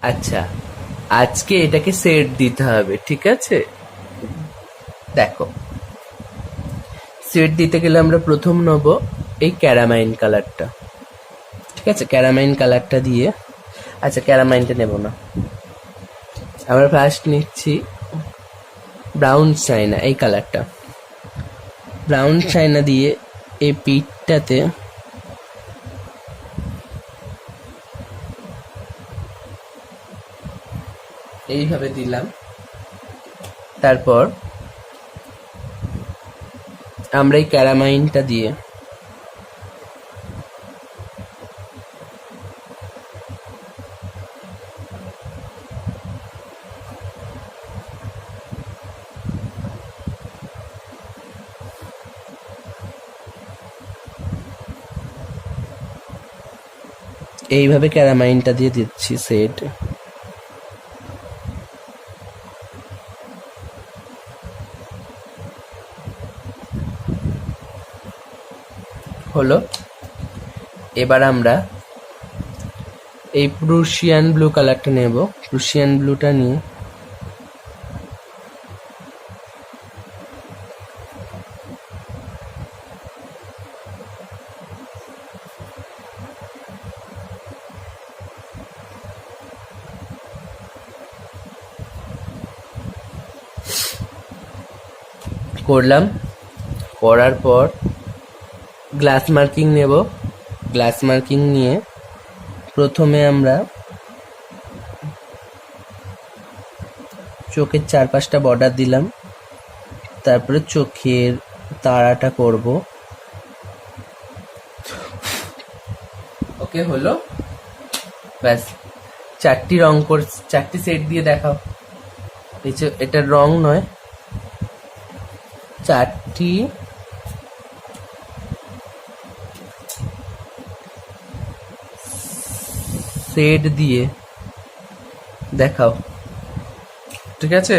আচ্ছা, আজকে এটাকে সেট দিতে হবে, ঠিক আছে? দেখো, সেট দিতে গেলে আমরা প্রথম নেব এই ক্যারামাইন কালারটা। ঠিক আছে, ক্যারামাইন কালারটা দিয়ে, আচ্ছা ক্যারামাইনটা নেব না, আমরা ফার্স্ট নিচ্ছি ব্রাউন চাইনা, এই কালারটা। ব্রাউন চাইনা দিয়ে এই পিঠটাতে এইভাবে দিলাম। তারপর আমরা এই ক্যারামাইনটা দিয়ে এইভাবে ক্যারামাইনটা দিয়ে দিচ্ছি সেট। হলো। এবার আমরা এই প্রুশিয়ান ব্লু কালারটা নেব। প্রুশিয়ান ব্লুটা নিয়ে করলাম। করার পর গ্লাস মার্কিং নেব। গ্লাস মার্কিং নিয়ে প্রথমে আমরা চোখের চারপাশটা বর্ডার দিলাম, তারপরে চোখের তারাটা করব। ওকে, হলো। ব্যাস, চারটি রং চারটি সেট দিয়ে দেখাও। এটা রং নয়, চারটি সেট দিয়ে দেখাও, ঠিক আছে?